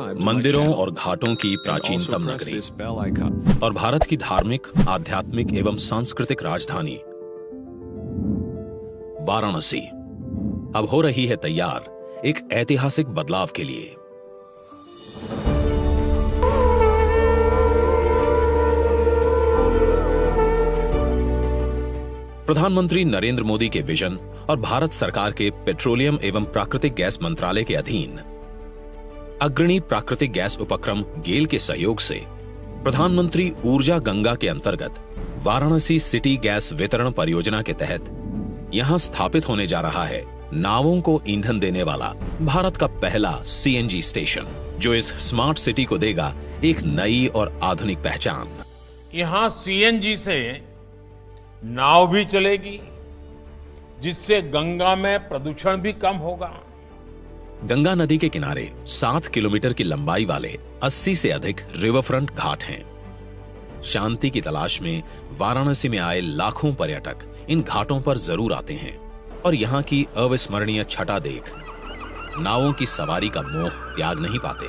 मंदिरों और घाटों की प्राचीनतम नगरी और भारत की धार्मिक, आध्यात्मिक एवं सांस्कृतिक राजधानी वाराणसी अब हो रही है तैयार एक ऐतिहासिक बदलाव के लिए। प्रधानमंत्री नरेंद्र मोदी के विजन और भारत सरकार के पेट्रोलियम एवं प्राकृतिक गैस मंत्रालय के अधीन अग्रणी प्राकृतिक गैस उपक्रम गेल के सहयोग से प्रधानमंत्री ऊर्जा गंगा के अंतर्गत वाराणसी सिटी गैस वितरण परियोजना के तहत यहां स्थापित होने जा रहा है नावों को ईंधन देने वाला भारत का पहला सीएनजी स्टेशन, जो इस स्मार्ट सिटी को देगा एक नई और आधुनिक पहचान। यहां सीएनजी से नाव भी चलेगी, जिससे गंगा में प्रदूषण भी कम होगा। गंगा नदी के किनारे 7 किलोमीटर की लंबाई वाले 80 से अधिक रिवरफ्रंट घाट हैं। शांति की तलाश में वाराणसी में आए लाखों पर्यटक इन घाटों पर जरूर आते हैं और यहाँ की अविस्मरणीय छटा देख नावों की सवारी का मोह त्याग नहीं पाते।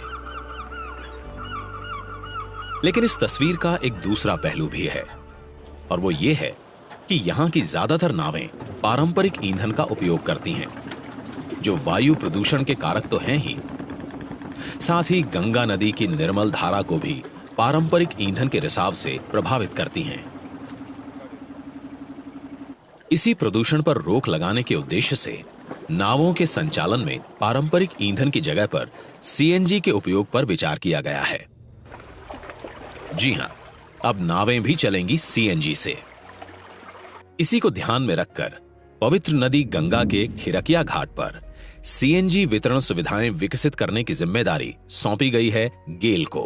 लेकिन इस तस्वीर का एक दूसरा पहलू भी है और वो ये है कि यहाँ की ज्यादातर नावें पारंपरिक ईंधन का उपयोग करती हैं, जो वायु प्रदूषण के कारक तो हैं ही, साथ ही गंगा नदी की निर्मल धारा को भी पारंपरिक ईंधन के रिसाव से प्रभावित करती हैं। इसी प्रदूषण पर रोक लगाने के उद्देश्य से नावों के संचालन में पारंपरिक ईंधन की जगह पर सीएनजी के उपयोग पर विचार किया गया है। जी हां, अब नावें भी चलेंगी सीएनजी से। इसी को ध्यान में रखकर पवित्र नदी गंगा के खिरकिया घाट पर सीएनजी वितरण सुविधाएं विकसित करने की जिम्मेदारी सौंपी गई है गेल को।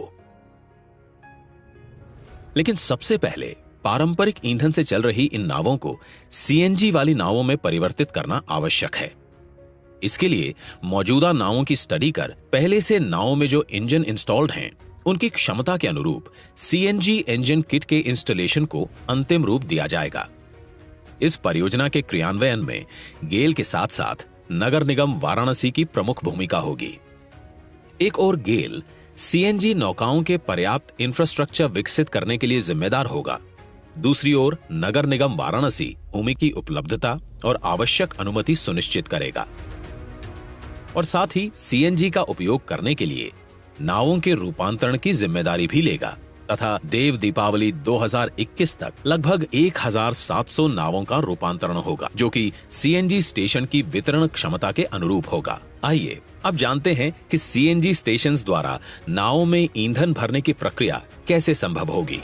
लेकिन सबसे पहले पारंपरिक ईंधन से चल रही इन नावों को सीएनजी वाली नावों में परिवर्तित करना आवश्यक है। इसके लिए मौजूदा नावों की स्टडी कर पहले से नावों में जो इंजन इंस्टॉल्ड हैं, उनकी क्षमता के अनुरूप सीएनजी इंजन किट के इंस्टॉलेशन को अंतिम रूप दिया जाएगा। इस परियोजना के क्रियान्वयन में गेल के साथ साथ नगर निगम वाराणसी की प्रमुख भूमिका होगी। एक और गेल सीएनजी नौकाओं के पर्याप्त इंफ्रास्ट्रक्चर विकसित करने के लिए जिम्मेदार होगा, दूसरी ओर नगर निगम वाराणसी भूमि की उपलब्धता और आवश्यक अनुमति सुनिश्चित करेगा और साथ ही सीएनजी का उपयोग करने के लिए नावों के रूपांतरण की जिम्मेदारी भी लेगा तथा देव दीपावली 2021 तक लगभग 1700 नावों का रूपांतरण होगा, जो कि सीएनजी स्टेशन की वितरण क्षमता के अनुरूप होगा। आइए अब जानते हैं कि सीएनजी स्टेशंस द्वारा नावों में ईंधन भरने की प्रक्रिया कैसे संभव होगी।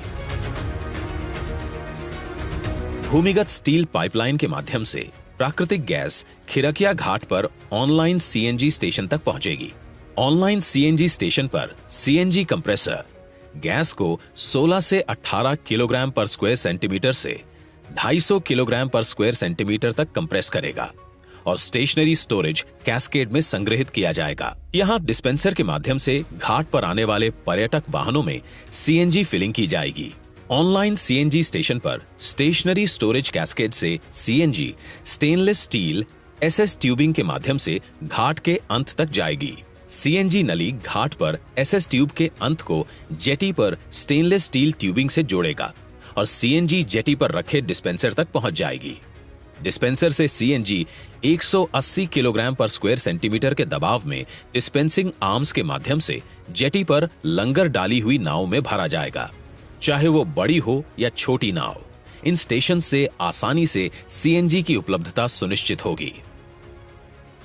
भूमिगत स्टील पाइपलाइन के माध्यम से प्राकृतिक गैस खिरकिया घाट पर ऑनलाइन सीएनजी स्टेशन तक पहुंचेगी। ऑनलाइन सीएनजी स्टेशन पर सीएनजी कंप्रेसर गैस को 16 से 18 किलोग्राम पर स्क्वायर सेंटीमीटर से 250 किलोग्राम पर स्क्वायर सेंटीमीटर तक कंप्रेस करेगा और स्टेशनरी स्टोरेज कैस्केड में संग्रहित किया जाएगा। यहाँ डिस्पेंसर के माध्यम से घाट पर आने वाले पर्यटक वाहनों में सीएनजी फिलिंग की जाएगी। ऑनलाइन सीएनजी स्टेशन पर स्टेशनरी स्टोरेज कैस्केड से CNG stainless steel SS tubing के माध्यम से घाट के अंत तक जाएगी। सीएनजी नली घाट पर एसएस ट्यूब के अंत को जेटी पर स्टेनलेस स्टील ट्यूबिंग से जोड़ेगा और सीएनजी जेटी पर रखे डिस्पेंसर तक पहुंच जाएगी। डिस्पेंसर से सीएनजी 180 किलोग्राम पर स्क्वायर सेंटीमीटर के दबाव में डिस्पेंसिंग आर्म्स के माध्यम से जेटी पर लंगर डाली हुई नाव में भरा जाएगा। चाहे वो बड़ी हो या छोटी नाव, इन स्टेशन से आसानी से सीएनजी की उपलब्धता सुनिश्चित होगी।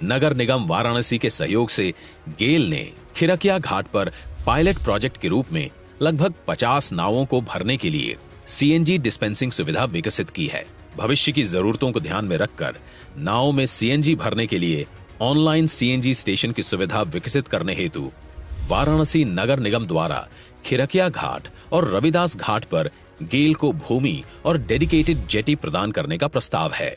नगर निगम वाराणसी के सहयोग से गेल ने खिरकिया घाट पर पायलट प्रोजेक्ट के रूप में लगभग 50 नावों को भरने के लिए सीएनजी डिस्पेंसिंग सुविधा विकसित की है। भविष्य की जरूरतों को ध्यान में रखकर नाव में सीएनजी भरने के लिए ऑनलाइन सीएनजी स्टेशन की सुविधा विकसित करने हेतु वाराणसी नगर निगम द्वारा खिरकिया घाट और रविदास घाट पर गेल को भूमि और डेडिकेटेड जेटी प्रदान करने का प्रस्ताव है।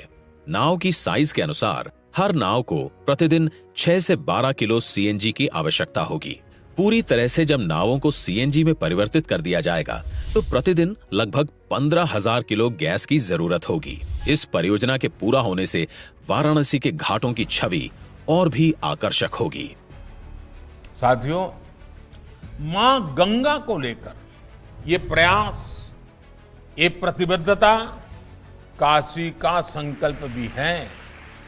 नाव की साइज के अनुसार हर नाव को प्रतिदिन 6 से 12 किलो सीएनजी की आवश्यकता होगी। पूरी तरह से जब नावों को सीएनजी में परिवर्तित कर दिया जाएगा तो प्रतिदिन लगभग 15,000 किलो गैस की जरूरत होगी। इस परियोजना के पूरा होने से वाराणसी के घाटों की छवि और भी आकर्षक होगी। साथियों, मां गंगा को लेकर ये प्रयास, ये प्रतिबद्धता काशी का संकल्प भी है।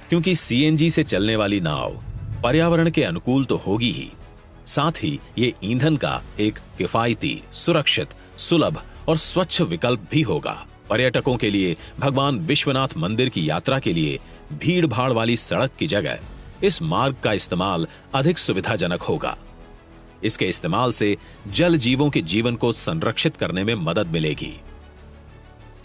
क्योंकि सीएनजी से चलने वाली नाव पर्यावरण के अनुकूल तो होगी ही, साथ ही ये ईंधन का एक किफायती, सुरक्षित, सुलभ और स्वच्छ विकल्प भी होगा। पर्यटकों के लिए भगवान विश्वनाथ मंदिर की यात्रा के लिए भीड़ भाड़ वाली सड़क की जगह इस मार्ग का इस्तेमाल अधिक सुविधाजनक होगा। इसके इस्तेमाल से जल जीवों के जीवन को संरक्षित करने में मदद मिलेगी।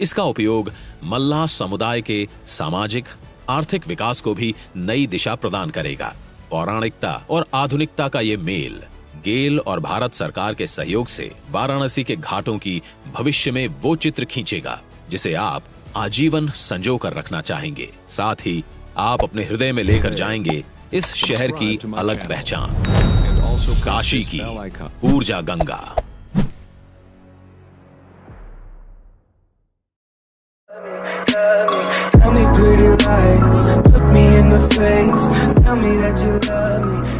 इसका उपयोग मल्लाह समुदाय के सामाजिक, आर्थिक विकास को भी नई दिशा प्रदान करेगा। पौराणिकता और आधुनिकता का ये मेल गेल और भारत सरकार के सहयोग से वाराणसी के घाटों की भविष्य में वो चित्र खींचेगा जिसे आप आजीवन संजो कर रखना चाहेंगे। साथ ही आप अपने हृदय में लेकर जाएंगे इस शहर की अलग पहचान, काशी की ऊर्जा Ganga. Tell me pretty lies, look me in the face, tell me that you love me.